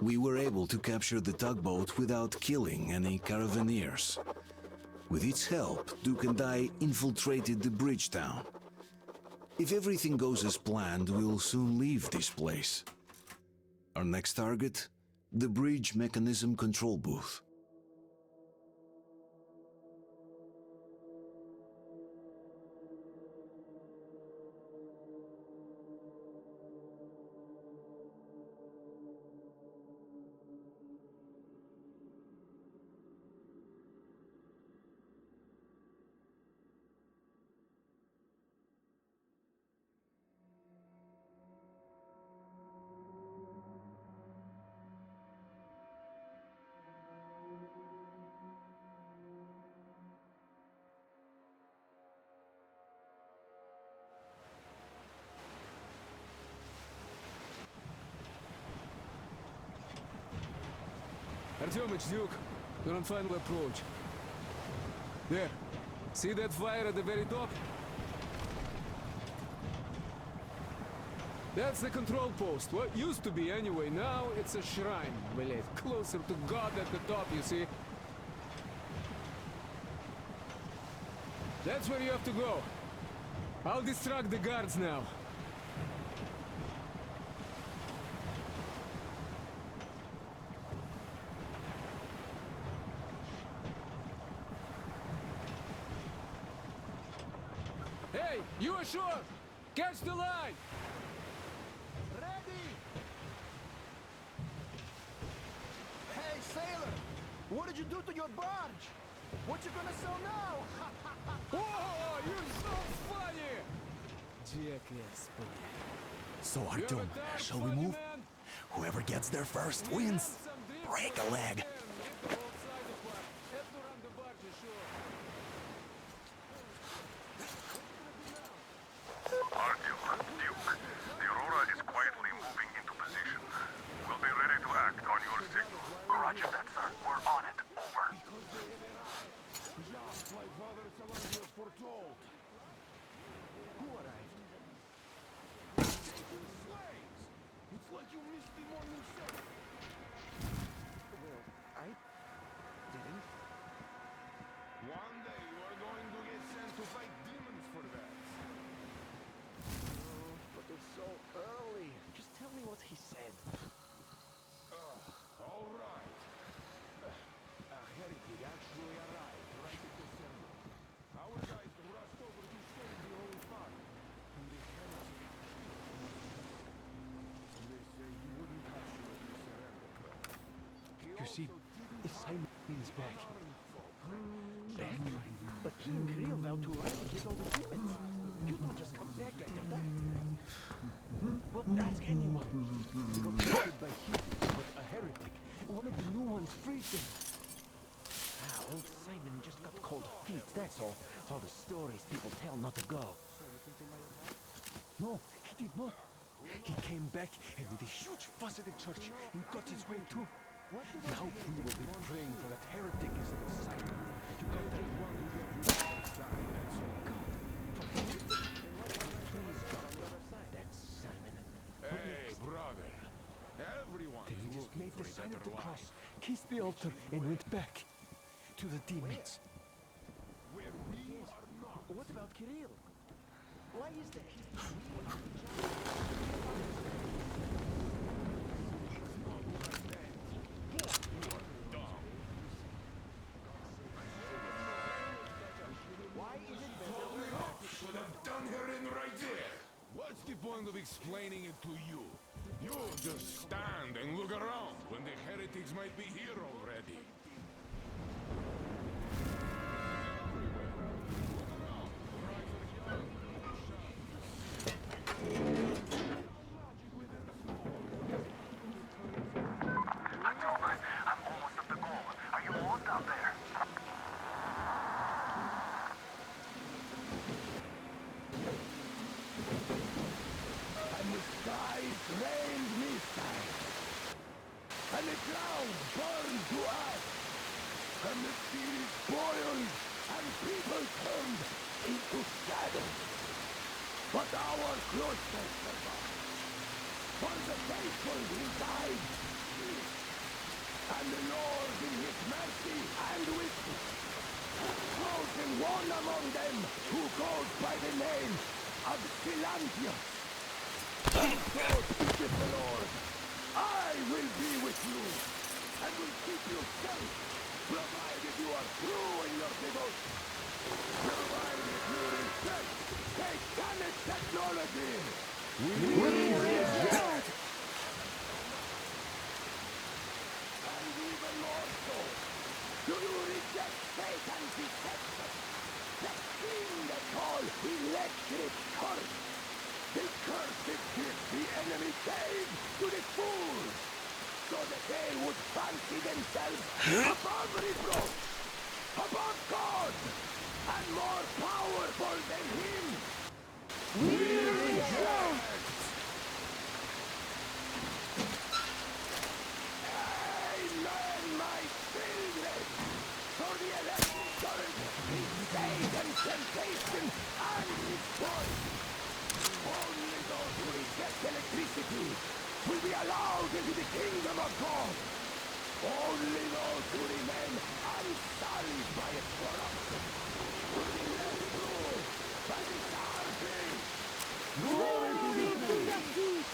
we were able to capture the tugboat without killing any caravaneers. With its help, Duke and I infiltrated the bridge town. If everything goes as planned, we'll soon leave this place. Our next target? The bridge mechanism control booth. Artyomich, Duke, we're on final approach. There. See that fire at the very top? That's the control post. What used to be anyway. Now it's a shrine, Blade. Closer to God at the top, you see. That's where you have to go. I'll distract the guards now. Hey, you ashore! Catch the line! Ready! Hey, sailor! What did you do to your barge? What you gonna sell now? Oh, you're so funny! Jackass, boy. So, You have Artyom, a dark shall we funny move? man? Whoever gets there first We wins. have some drinks Break for a you, leg. man. Get the whole side apart. Head to run the barge ashore. Artyom, Duke, the Aurora is quietly moving into position. We'll be ready to act on your signal. Roger that, sir. We're on it. Over. Just like Father Salonius foretold. Who arrived? Slaves! It's like you missed the morning show. Well, I didn't. One day you are going to get sent to fight demons for that. Oh, but it's so early. Just tell me what he said. All right. A heretic actually arrived right at the center. Our guys rushed over to save the Holy Father. And the heretic... They say he wouldn't touch you if you surrendered. You see, if Simon is back. Back? But King Kirill vowed to eradicate all the demons. You don't just come back after that. Well, ask anyone. He got killed by Hughes, but a heretic. One of the new ones freed him. Ah, old Simon just got cold feet, that's all. All the stories people tell not to go. No, he did not. He came back and with a huge fuss at the church and got his way too. Now we will be praying for that heretic is the Simon. You got that one who got you that's all. God, please God, that's Simon. Hey, brother. Everyone Then he is just looking made the for a sign of better the cross, life. kissed the altar, and went back to the demons. Where we are not. What about Kirill? Why is that? Why is it better? Should have done her in right there. What's the point of explaining it to you? You just stand and look around when the heretics might be here already. I'm almost at the goal. Are you almost out there? And the skies rained missiles. And the clouds burned to ash. And the seas boiled. And people turned into shadows. But our cloister survived. For the faithful who died, And the Lord in his mercy and wisdom has chosen one among them who goes by the name of Silantius. And so speaketh the Lord, I will be with you, and will keep you safe, provided you are true in your devotion, provided you respect satanic technology. We reject! And even more so, do you reject Satan's deception? The thing they call electric current. The cursed gift the enemy gave to the fools, so that they would fancy themselves above reproach, above God, and more powerful than him. We reject! Amen, my children! For the electric current is Satan's temptation and his voice. Only those who reject electricity will be allowed into the kingdom of God. Only those who remain unsullied by its corruption will be led through by the darkness. Glory to the King!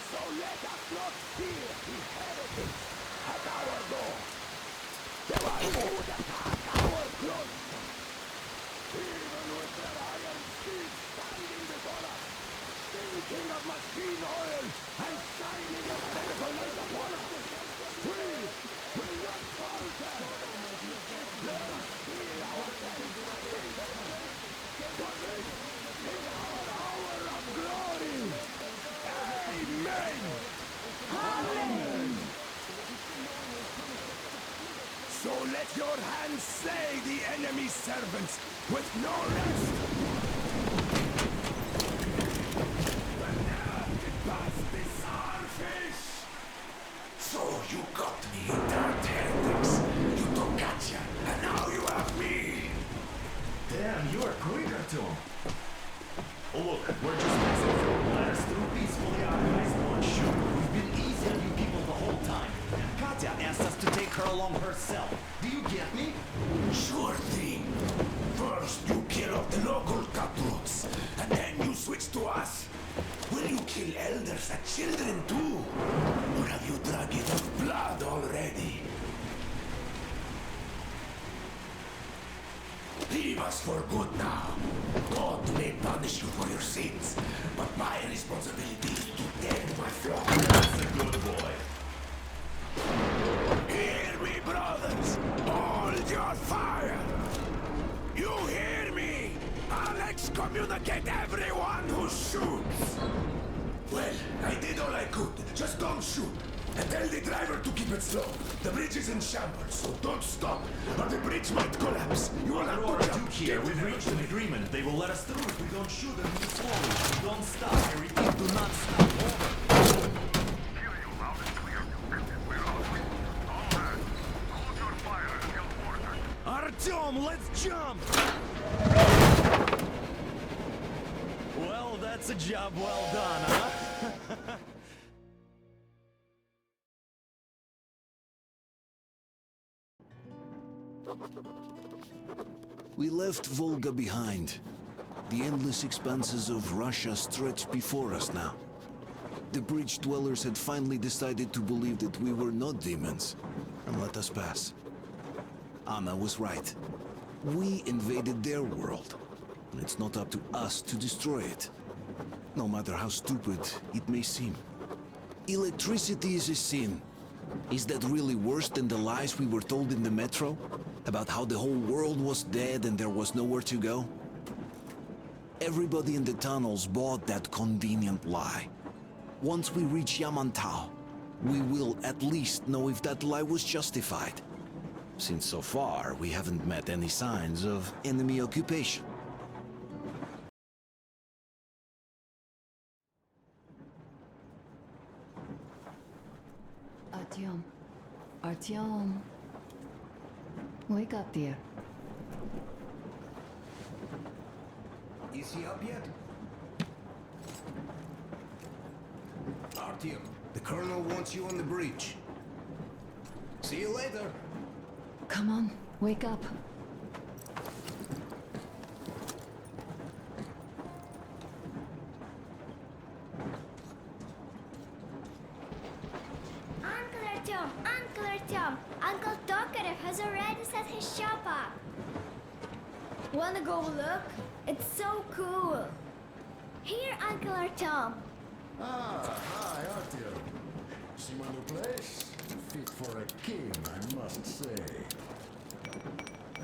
So let us not fear the heretics at our door. The one who would attack our cloister. Even with their iron steeds standing before us, thinking of machine oil and shining a medical light upon us, we will not falter. Let us feel ourselves ready. For this is our hour of glory. Amen. Amen. So let your hands slay the enemy's servants with no rest. Pass the starfish! So you got me, you dark heretics. You took Katya, and now you have me. Damn, you are quicker, Tom. Oh look, we're just passing through. Let us through peacefully, our eyes don't shoot. We've been easy on you people the whole time. Katya asked us to take her along herself. Do you get me? Sure thing. First you kill off the local cutthroats, and then you switch to us. Will you kill elders and children too? Or have you drunk enough blood already? Leave us for good now. God may punish you for your sins, but my responsibility is to tend my flock. That's a good boy. Hear me, brothers! Hold your fire! You hear me? I'll excommunicate everyone who shoots! Well, I did all I could. Just don't shoot. And tell the driver to keep it slow. The bridge is in shambles, so don't stop, or the bridge might collapse. You will have Aurora, to Duke jump. here. We've reached an agreement. They will let us through if we don't shoot and move slowly. Don't stop. I repeat, do not stop. Over. Hear you loud and clear, Duke. We're on. All hands, hold your fire until ordered. Artyom, let's jump! Well, that's a job well done, huh? We left Volga behind. The endless expanses of Russia stretched before us now. The bridge dwellers had finally decided to believe that we were not demons and let us pass. Anna was right. We invaded their world, and it's not up to us to destroy it, no matter how stupid it may seem. Electricity is a sin. Is that really worse than the lies we were told in the metro? About how the whole world was dead and there was nowhere to go? Everybody in the tunnels bought that convenient lie. Once we reach Yamantau, we will at least know if that lie was justified. Since so far, we haven't met any signs of enemy occupation. Artyom. Artyom. Wake up, dear. Is he up yet? Artyom. The colonel wants you on the breach. See you later. Come on, wake up. Uncle Artyom! Uncle Artyom! Uncle Tokarev has already set his shop up. Wanna go look? It's so cool. Here, Uncle Artyom. Ah, hi, Artyom. See my new place? Fit for a king, I must say.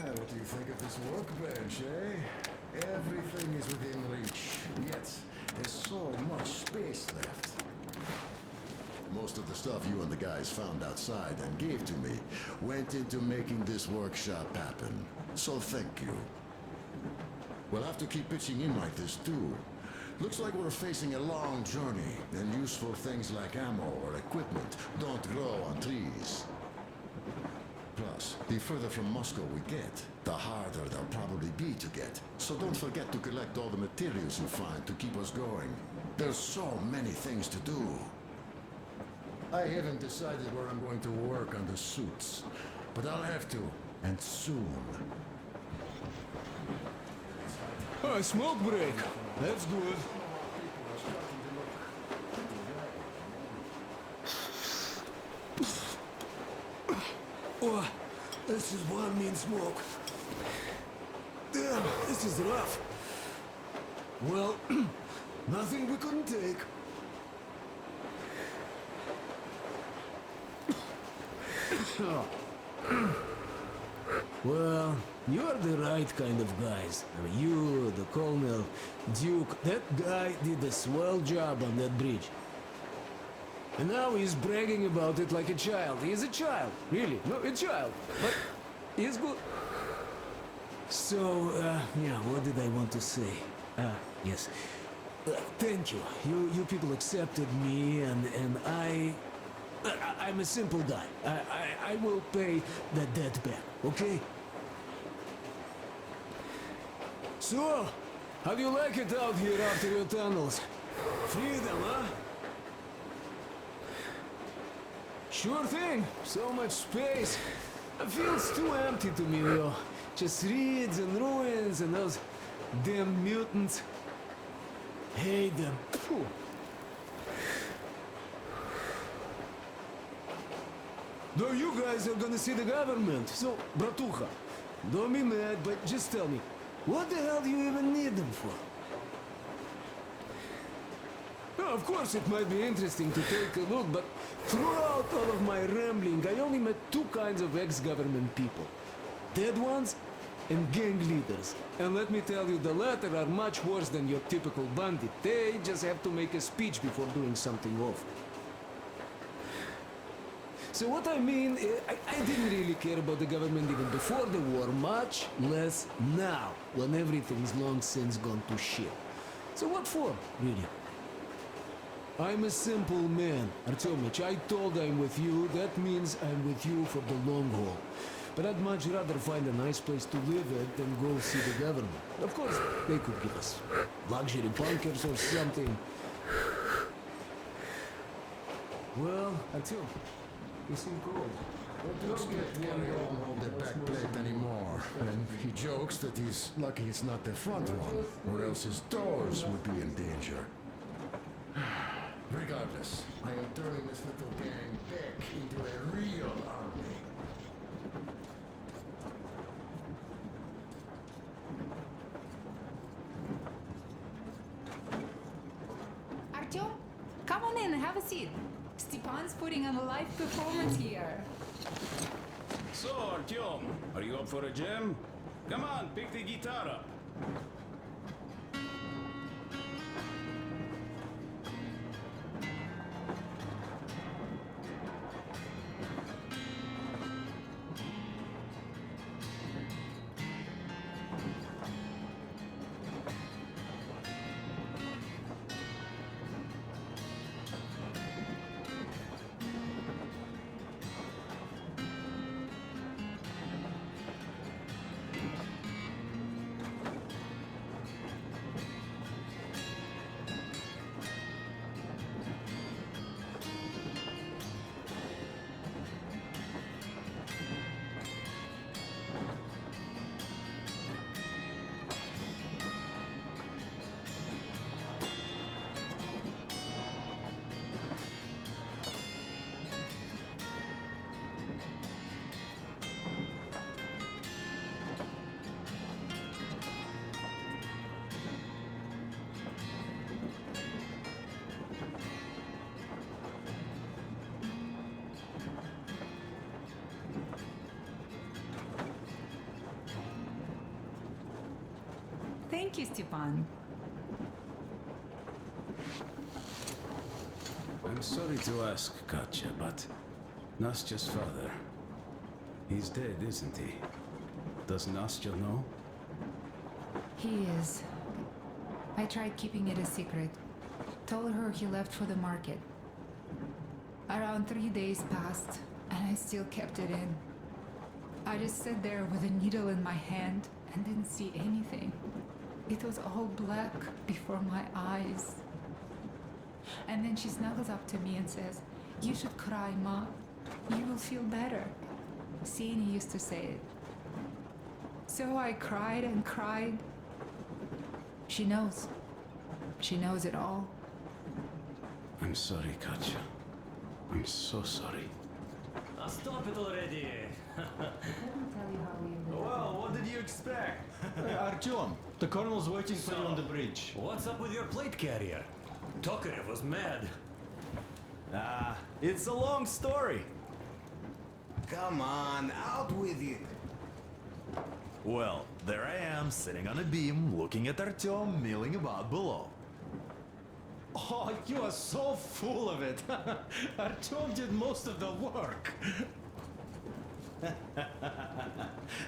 What do you think of this workbench, eh? Everything is within reach, yet there's so much space left. Most of the stuff you and the guys found outside and gave to me went into making this workshop happen. So thank you. We'll have to keep pitching in like this too. Looks like we're facing a long journey, and useful things like ammo or equipment don't grow on trees. Plus, the further from Moscow we get, the harder they'll probably be to get. So don't forget to collect all the materials you find to keep us going. There's so many things to do. I haven't decided where I'm going to work on the suits, but I'll have to, and soon. Oh, smoke break. That's good. Oh, this is one mean smoke. Damn, this is rough. Well, nothing we couldn't take. Well, you're the right kind of guys. I mean, you, the Colonel, Duke, that guy did a swell job on that bridge. And now he's bragging about it like a child. He's a child, really. No, a child. But he's good. So, yeah, what did I want to say? Yes. Thank you. You people accepted me, and I'm a simple guy. I will pay the debt back, okay? So, how do you like it out here after your tunnels? Freedom, huh? Sure thing. So much space. It feels too empty to me, though. Just reeds and ruins and those damn mutants. Hate them. Phew. Though you guys are gonna see the government, so, bratucha, don't be mad, but just tell me, what the hell do you even need them for? Well, of course it might be interesting to take a look, but throughout all of my rambling, I only met two kinds of ex-government people. Dead ones and gang leaders. And let me tell you, the latter are much worse than your typical bandit. They just have to make a speech before doing something awful. So what I mean, I didn't really care about the government even before the war, much less now, when everything's long since gone to shit. So what for, really? I'm a simple man, Artyomich. I told I'm with you, that means I'm with you for the long haul. But I'd much rather find a nice place to live at than go see the government. Of course, they could give us luxury bunkers or something. Well, Artyom, you seem cold. Don't expect Gary won't hold the back plate anymore. And he jokes that he's lucky it's not the front one, or else his doors would be in danger. Regardless, I am turning this little gang back into a real army. Artyom, come on in and have a seat. Stepan's putting on a live performance here. So, Artyom, are you up for a jam? Come on, pick the guitar up. Thank you, Stepan. I'm sorry to ask, Katya, but Nastya's father, he's dead, isn't he? Does Nastya know? He is. I tried keeping it a secret. Told her he left for the market. Around 3 days passed, and I still kept it in. I just sat there with a needle in my hand and didn't see anything. It was all black before my eyes. And then she snuggles up to me and says, "You should cry, Ma. You will feel better." Sieni used to say it. So I cried and cried. She knows. She knows it all. I'm sorry, Katya. I'm so sorry. Stop it already! Well, what did you expect? Artyom, the colonel's waiting for you on the bridge. What's up with your plate carrier? Tokarev was mad. It's a long story. Come on, out with it. Well, there I am, sitting on a beam, looking at Artyom milling about below. Oh, you are so full of it. Artyom did most of the work.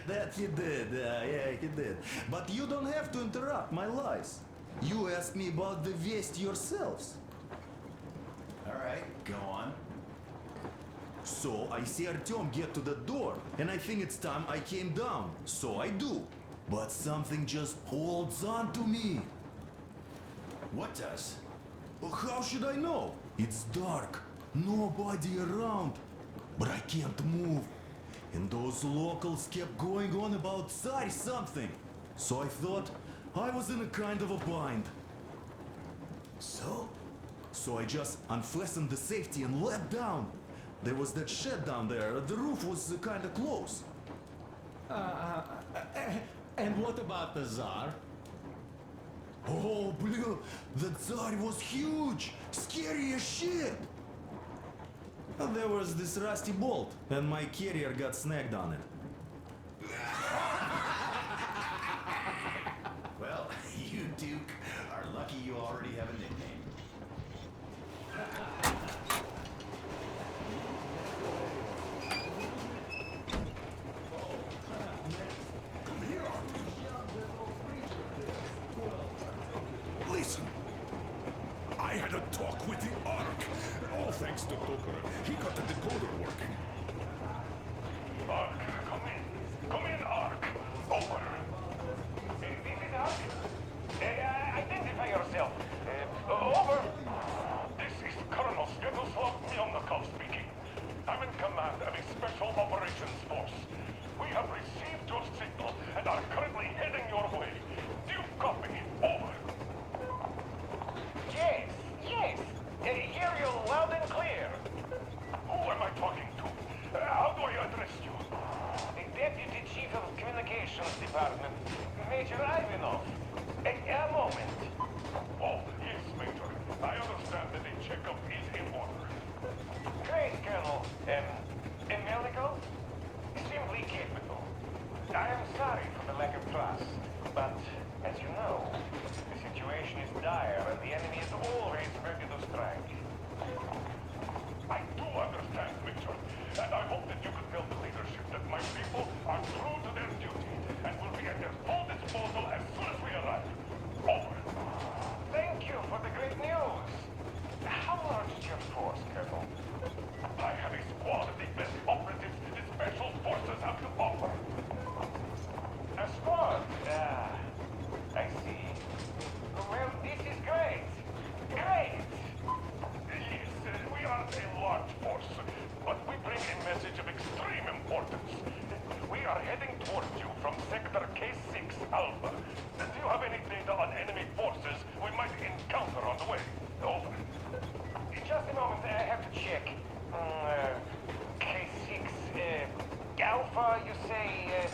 That he did, yeah, he did. But you don't have to interrupt my lies. You asked me about the Vest yourselves. Alright, go on. So I see Artyom get to the door, and I think it's time I came down. So I do. But something just holds on to me. What does? How should I know? It's dark, nobody around. But I can't move. And those locals kept going on about Tsar something. So I thought I was in a kind of a bind. So? So I just unfastened the safety and let down. There was that shed down there. The roof was kind of close. And what about the Tsar? Oh, blue! The Tsar was huge! Scary as shit! There was this rusty bolt, and my carrier got snagged on it. Well, you Duke are lucky you already have a nickname. Listen, I had a talk with the Ark. All thanks to Tokarev. He got the decoder working. Ark, come in. Come in, Ark. Over. This is Ark. Identify yourself. Over. This is Colonel Svetoslav Melnikov speaking. I'm in command of a special operations force. We have received your signal and are currently heading your way. Do you copy? Over. Yes, yes. Hear you loud and clear. Who am I talking to? How do I address you? The Deputy Chief of Communications Department, Major Ivanov. A moment. Oh, yes, Major. I understand that the checkup is in order. Great, Colonel. Melnikov? Simply capable. I am sorry for the lack of trust, but as you know, the situation is dire and the enemy is always ready to strike. I do understand, Major, and I hope that you can tell the leadership that my people are true to their duty and will be at their full disposal as soon as we arrive. Over. Thank you for the great news. How large is your force, Colonel? I have a squad of the best operatives the Special Forces have to offer. A squad? I see. Well, this is great. Great! Yes, we aren't a large force, but we bring a message of extreme importance. We are heading towards you from Sector K6 Alpha. Do you have any data on enemy forces we might encounter on the way? Over. Just a moment, I have to check. K6, Alpha, you say,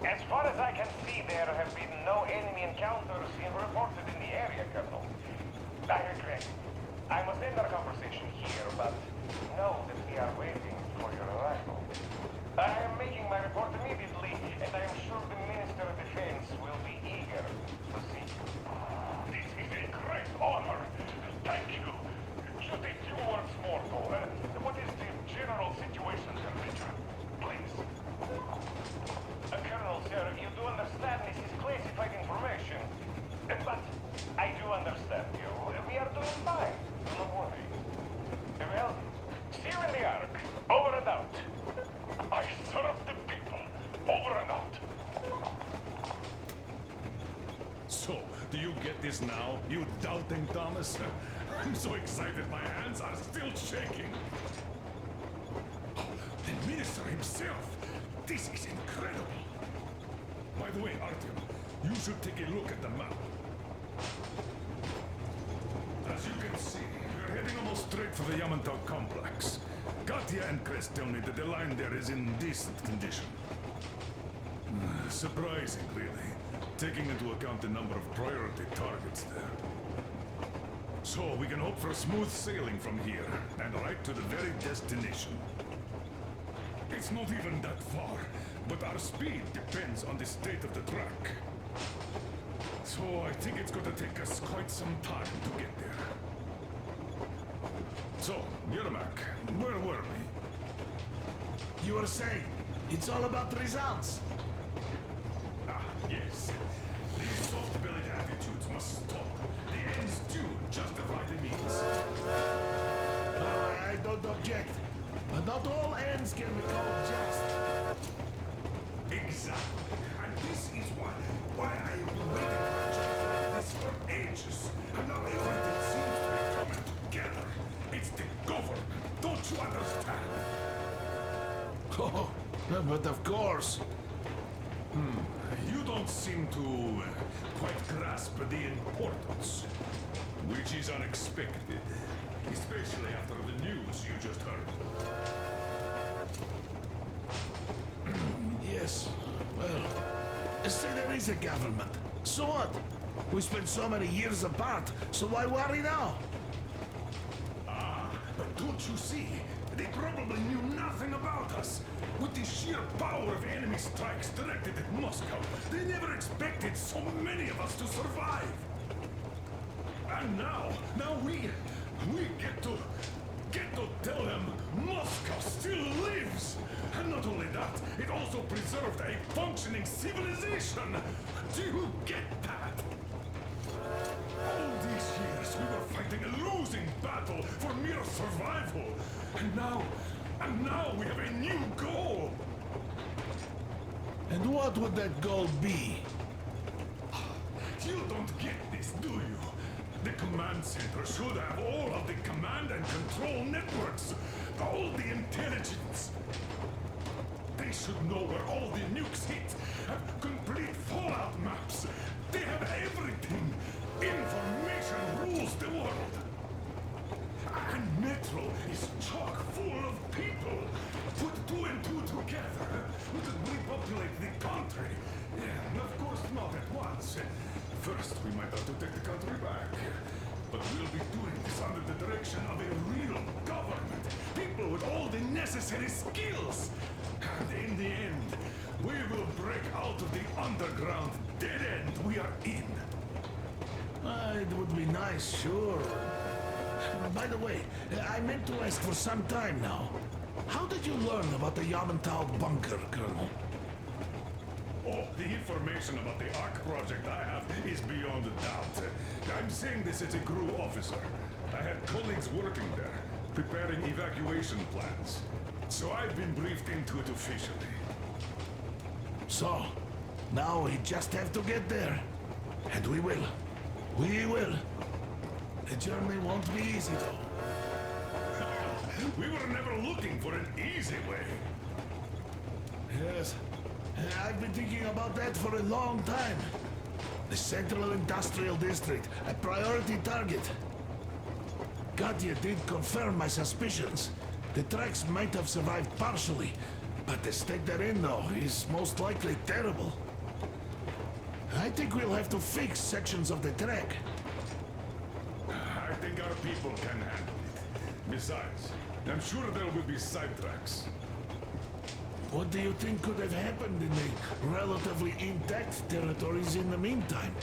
as far as I can see, there have been no enemy encounters reported in the area, Colonel. I regret. I must end our conversation here, but know that we are waiting for your arrival. I am making my report immediately, and I am sure the Minister of Defense will be eager So, do you get this now, you doubting Thomas? I'm so excited my hands are still shaking. Oh, the minister himself! This is incredible! By the way, Artyom, you should take a look at the map. As you can see, we're heading almost straight for the Yamantau complex. Katya and Krest tell me that the line there is in decent condition. Surprising, really, taking into account the number of priority targets there. So, we can hope for smooth sailing from here, and right to the very destination. It's not even that far, but our speed depends on the state of the track. So, I think it's going to take us quite some time to get there. So, Yermak, where were we? You were saying, it's all about the results. Ah, yes. These soft-bellied attitudes must stop. The ends do justify the means. I don't object. But not all ends can be called just. Exactly. And this is why I have been waiting for a job like this for ages. And now everything seems to be coming together. It's the government. Don't you understand? Oh, but of course. You don't seem to quite grasp the importance, which is unexpected, especially after the news you just heard. Yes. Well, say there is a government. So what? We spent so many years apart, so why worry now? But don't you see? They probably knew nothing about us. With the sheer power of enemy strikes directed at Moscow, they never expected so many of us to survive. And now we get to tell them Moscow still lives. And not only that, it also preserved a functioning civilization. Do you get that? All these years we were fighting a losing battle for mere survival. And now we have a new goal. And what would that goal be? You don't get this, do you? The command center should have all of the command and control networks, all the intelligence. They should know where all the nukes hit, have complete fallout maps. They have everything. Information rules the world. And Metro is chock full of people. Put two and two together, we could repopulate the country. And of course not at once. First, we might have to take the country back. But we'll be doing this under the direction of a real government. People with all the necessary skills. And in the end, we will break out of the underground dead end we are in. It would be nice, sure. By the way, I meant to ask for some time now. How did you learn about the Yamantau bunker, Colonel? Oh, the information about the ARC project I have is beyond a doubt. I'm saying this as a GRU officer. I had colleagues working there, preparing evacuation plans. So I've been briefed into it officially. So, now we just have to get there. And we will. We will. The journey won't be easy, though. We were never looking for an easy way. Yes. I've been thinking about that for a long time. The Central Industrial District, a priority target. Katya did confirm my suspicions. The tracks might have survived partially, but the state they're in, though, is most likely terrible. I think we'll have to fix sections of the track. I think our people can handle it. Besides, I'm sure there will be side tracks. What do you think could have happened in the relatively intact territories in the meantime?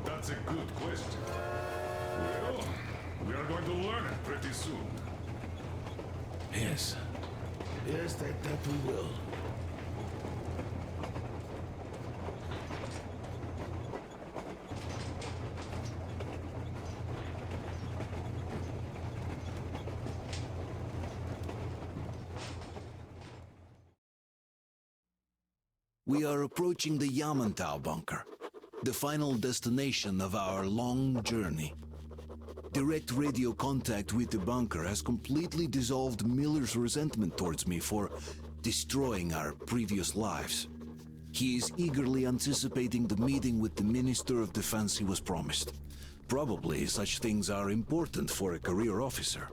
That's a good question. Well, we are going to learn it pretty soon. Yes. Yes, that we will. We are approaching the Yamantau bunker. the final destination of our long journey. Direct radio contact with the bunker has completely dissolved Miller's resentment towards me for destroying our previous lives. He is eagerly anticipating the meeting with the Minister of Defense he was promised. Probably such things are important for a career officer.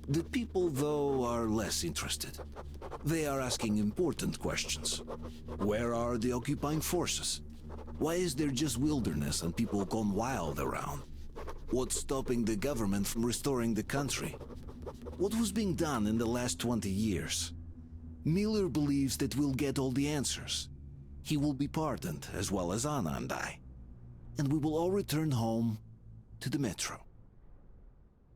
The people, though, are less interested. They are asking important questions. Where are the occupying forces? Why is there just wilderness and people gone wild around? What's stopping the government from restoring the country? What was being done in the last 20 years? Miller believes that we'll get all the answers. He will be pardoned, as well as Anna and I. And we will all return home to the Metro.